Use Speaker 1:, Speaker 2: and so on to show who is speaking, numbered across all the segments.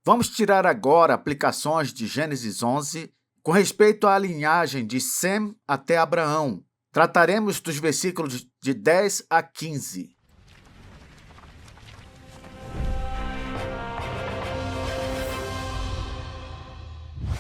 Speaker 1: Vamos tirar agora aplicações de Gênesis 11 com respeito à linhagem de Sem até Abraão. Trataremos dos versículos de 10 a 15.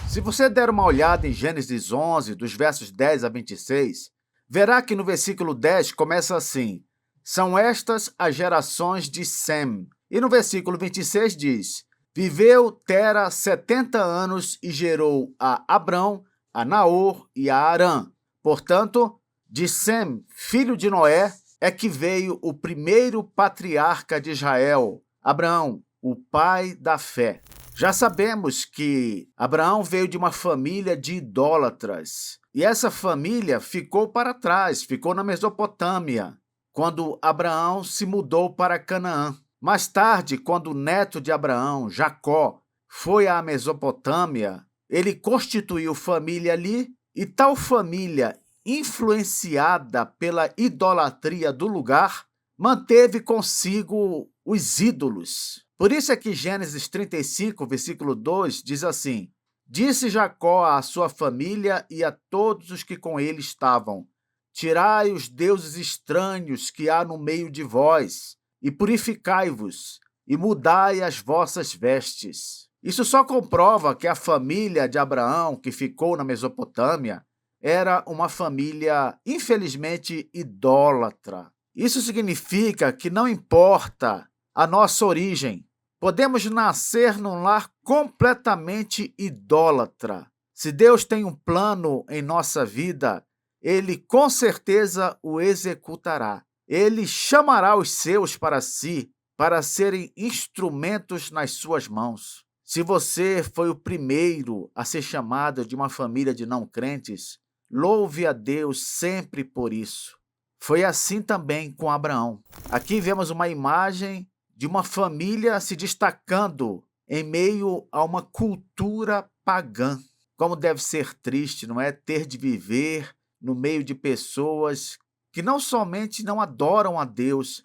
Speaker 1: Se você der uma olhada em Gênesis 11, dos versos 10 a 26, verá que no versículo 10 começa assim: são estas as gerações de Sem. E no versículo 26 diz: viveu Tera 70 anos e gerou a Abrão, a Naor e a Arã. Portanto, de Sem, filho de Noé, é que veio o primeiro patriarca de Israel, Abraão, o pai da fé. Já sabemos que Abraão veio de uma família de idólatras, e essa família ficou para trás, ficou na Mesopotâmia, quando Abraão se mudou para Canaã. Mais tarde, quando o neto de Abraão, Jacó, foi à Mesopotâmia, ele constituiu família ali, e tal família, influenciada pela idolatria do lugar, manteve consigo os ídolos. Por isso é que Gênesis 35, versículo 2, diz assim: disse Jacó à sua família e a todos os que com ele estavam: tirai os deuses estranhos que há no meio de vós, e purificai-vos, e mudai as vossas vestes. Isso só comprova que a família de Abraão, que ficou na Mesopotâmia, era uma família, infelizmente, idólatra. Isso significa que não importa a nossa origem, podemos nascer num lar completamente idólatra. Se Deus tem um plano em nossa vida, Ele com certeza o executará. Ele chamará os seus para si, para serem instrumentos nas suas mãos. Se você foi o primeiro a ser chamado de uma família de não crentes, louve a Deus sempre por isso. Foi assim também com Abraão. Aqui vemos uma imagem de uma família se destacando em meio a uma cultura pagã. Como deve ser triste, não é? Ter de viver no meio de pessoas que não somente não adoram a Deus,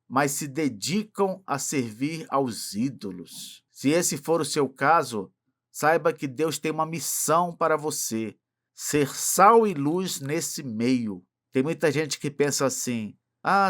Speaker 1: mas se dedicam a servir aos ídolos. Se esse for o seu caso, saiba que Deus tem uma missão para você: ser sal e luz nesse meio. Tem muita gente que pensa assim: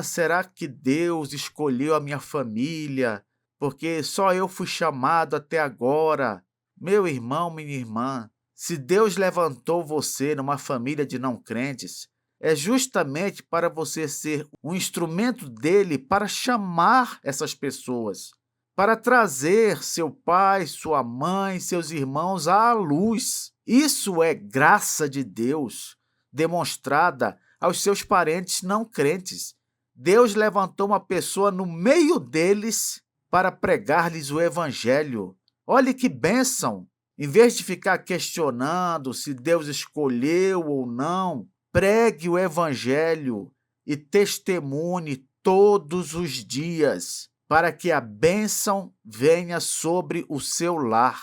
Speaker 1: será que Deus escolheu a minha família porque só eu fui chamado até agora? Meu irmão, minha irmã, se Deus levantou você numa família de não crentes, é justamente para você ser um instrumento dele para chamar essas pessoas, para trazer seu pai, sua mãe, seus irmãos à luz. Isso é graça de Deus demonstrada aos seus parentes não crentes. Deus levantou uma pessoa no meio deles para pregar-lhes o evangelho. Olhe que bênção! Em vez de ficar questionando se Deus escolheu ou não, pregue o evangelho e testemunhe todos os dias, para que a bênção venha sobre o seu lar.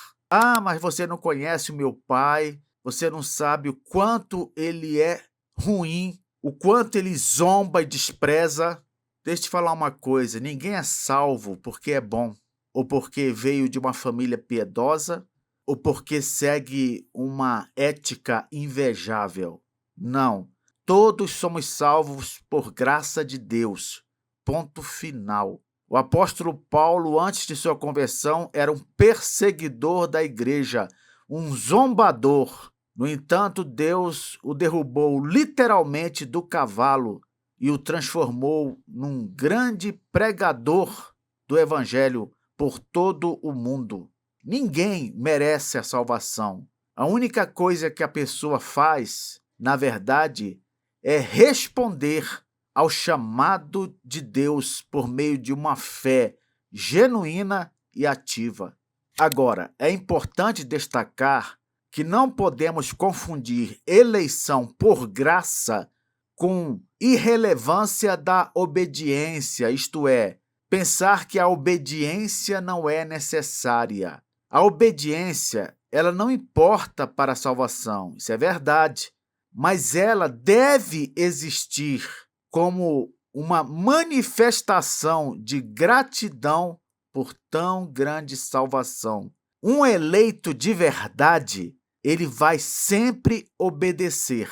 Speaker 1: Mas você não conhece o meu pai, você não sabe o quanto ele é ruim, o quanto ele zomba e despreza. Deixa eu te falar uma coisa: ninguém é salvo porque é bom, ou porque veio de uma família piedosa, ou porque segue uma ética invejável. Não, todos somos salvos por graça de Deus. Ponto final. O apóstolo Paulo, antes de sua conversão, era um perseguidor da igreja, um zombador. No entanto, Deus o derrubou literalmente do cavalo e o transformou num grande pregador do evangelho por todo o mundo. Ninguém merece a salvação. A única coisa que a pessoa faz, na verdade, é responder ao chamado de Deus por meio de uma fé genuína e ativa. Agora, é importante destacar que não podemos confundir eleição por graça com irrelevância da obediência, isto é, pensar que a obediência não é necessária. A obediência, ela não importa para a salvação, isso é verdade, mas ela deve existir como uma manifestação de gratidão por tão grande salvação. Um eleito de verdade, ele vai sempre obedecer,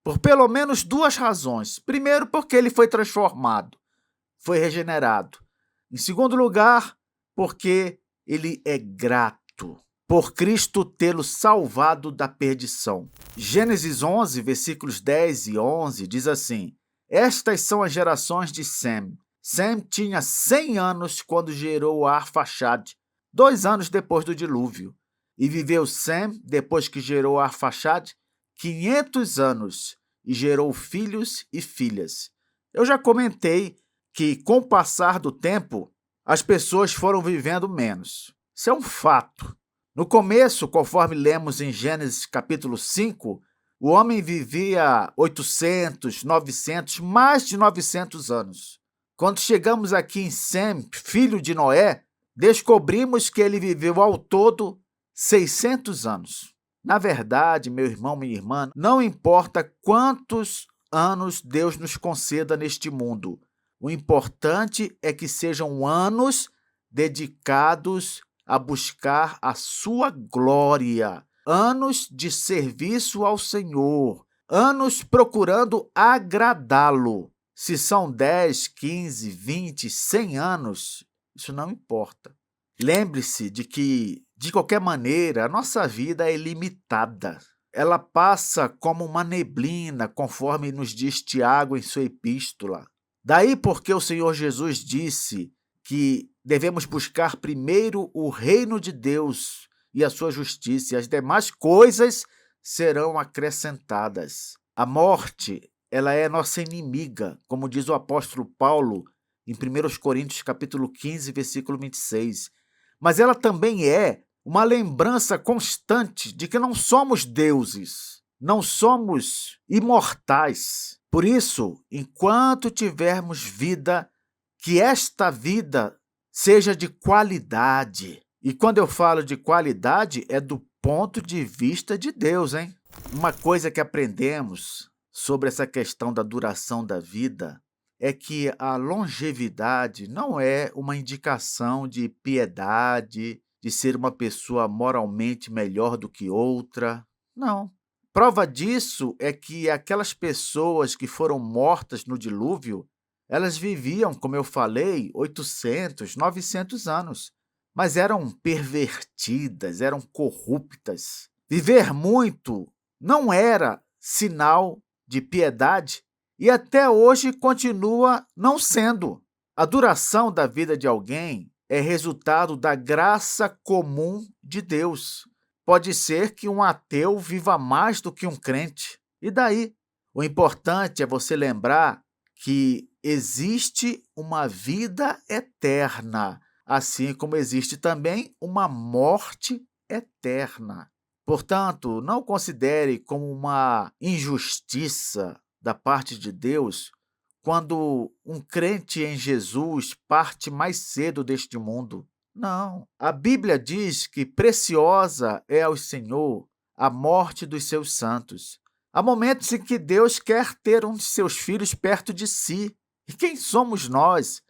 Speaker 1: por pelo menos duas razões. Primeiro, porque ele foi transformado, foi regenerado. Em segundo lugar, porque ele é grato por Cristo tê-lo salvado da perdição. Gênesis 11, versículos 10 e 11 diz assim: Estas são as gerações de Sem. Sem tinha 100 anos quando gerou Arfaxade, 2 anos depois do dilúvio. E viveu Sem, depois que gerou Arfaxade, 500 anos, e gerou filhos e filhas. Eu já comentei que, com o passar do tempo, as pessoas foram vivendo menos. Isso é um fato. No começo, conforme lemos em Gênesis capítulo 5, o homem vivia 800, 900, mais de 900 anos. Quando chegamos aqui em Sem, filho de Noé, descobrimos que ele viveu ao todo 600 anos. Na verdade, meu irmão, minha irmã, não importa quantos anos Deus nos conceda neste mundo, o importante é que sejam anos dedicados a buscar a sua glória, anos de serviço ao Senhor, anos procurando agradá-lo. Se são 10, 15, 20, 100 anos, isso não importa. Lembre-se de que, de qualquer maneira, a nossa vida é ilimitada. Ela passa como uma neblina, conforme nos diz Tiago em sua epístola. Daí porque o Senhor Jesus disse que devemos buscar primeiro o reino de Deus e a sua justiça, e as demais coisas serão acrescentadas. A morte, ela é nossa inimiga, como diz o apóstolo Paulo em 1 Coríntios capítulo 15, versículo 26. Mas ela também é uma lembrança constante de que não somos deuses, não somos imortais. Por isso, enquanto tivermos vida, que esta vida seja de qualidade. E quando eu falo de qualidade, é do ponto de vista de Deus, hein? Uma coisa que aprendemos sobre essa questão da duração da vida é que a longevidade não é uma indicação de piedade, de ser uma pessoa moralmente melhor do que outra. Não. Prova disso é que aquelas pessoas que foram mortas no dilúvio, elas viviam, como eu falei, 800, 900 anos, mas eram pervertidas, eram corruptas. Viver muito não era sinal de piedade e até hoje continua não sendo. A duração da vida de alguém é resultado da graça comum de Deus. Pode ser que um ateu viva mais do que um crente. E daí? O importante é você lembrar que existe uma vida eterna, assim como existe também uma morte eterna. Portanto, não considere como uma injustiça da parte de Deus quando um crente em Jesus parte mais cedo deste mundo. Não. A Bíblia diz que preciosa é ao Senhor a morte dos seus santos. Há momentos em que Deus quer ter um de seus filhos perto de si. E quem somos nós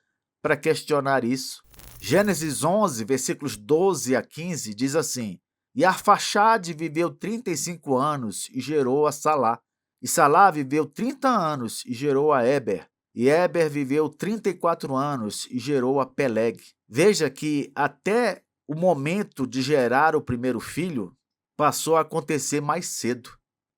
Speaker 1: para questionar isso? Gênesis 11, versículos 12 a 15, diz assim: E Arfaxade viveu 35 anos e gerou a Salá. E Salá viveu 30 anos e gerou a Éber. E Éber viveu 34 anos e gerou a Peleg. Veja que até o momento de gerar o primeiro filho passou a acontecer mais cedo.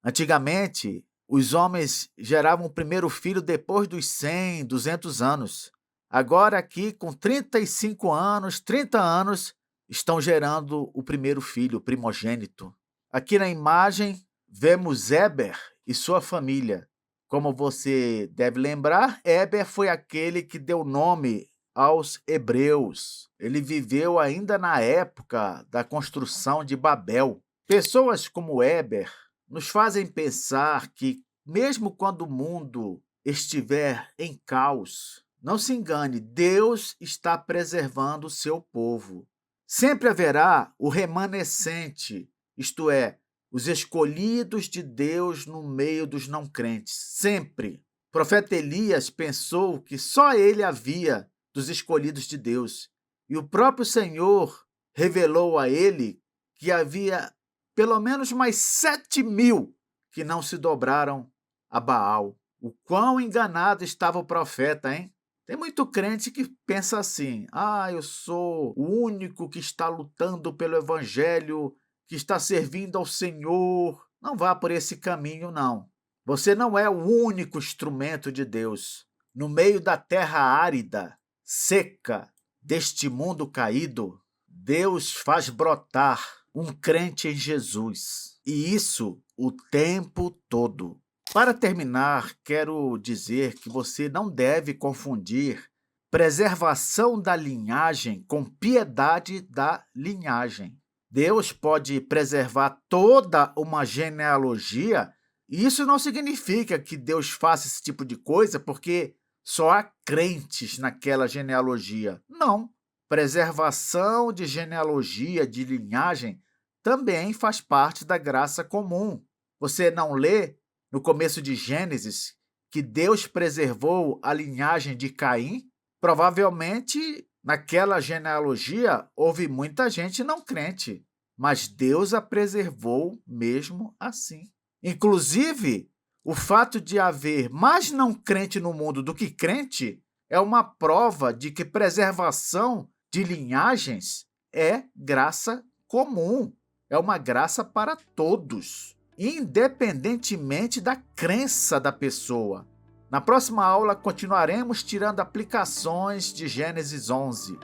Speaker 1: Antigamente, os homens geravam o primeiro filho depois dos 100, 200 anos. Agora aqui, com 35 anos, 30 anos, estão gerando o primeiro filho, o primogênito. Aqui na imagem, vemos Éber e sua família. Como você deve lembrar, Éber foi aquele que deu nome aos hebreus. Ele viveu ainda na época da construção de Babel. Pessoas como Éber nos fazem pensar que, mesmo quando o mundo estiver em caos, não se engane, Deus está preservando o seu povo. Sempre haverá o remanescente, isto é, os escolhidos de Deus no meio dos não crentes. Sempre. O profeta Elias pensou que só ele havia dos escolhidos de Deus. E o próprio Senhor revelou a ele que havia pelo menos mais 7.000 que não se dobraram a Baal. O quão enganado estava o profeta, hein? Tem muito crente que pensa assim: eu sou o único que está lutando pelo evangelho, que está servindo ao Senhor. Não vá por esse caminho, não. Você não é o único instrumento de Deus. No meio da terra árida, seca, deste mundo caído, Deus faz brotar um crente em Jesus. E isso o tempo todo. Para terminar, quero dizer que você não deve confundir preservação da linhagem com piedade da linhagem. Deus pode preservar toda uma genealogia, e isso não significa que Deus faça esse tipo de coisa porque só há crentes naquela genealogia. Não. Preservação de genealogia, de linhagem, também faz parte da graça comum. Você não lê no começo de Gênesis que Deus preservou a linhagem de Caim? Provavelmente, naquela genealogia, houve muita gente não crente, mas Deus a preservou mesmo assim. Inclusive, o fato de haver mais não crente no mundo do que crente é uma prova de que preservação de linhagens é graça comum, é uma graça para todos, independentemente da crença da pessoa. Na próxima aula, continuaremos tirando aplicações de Gênesis 11.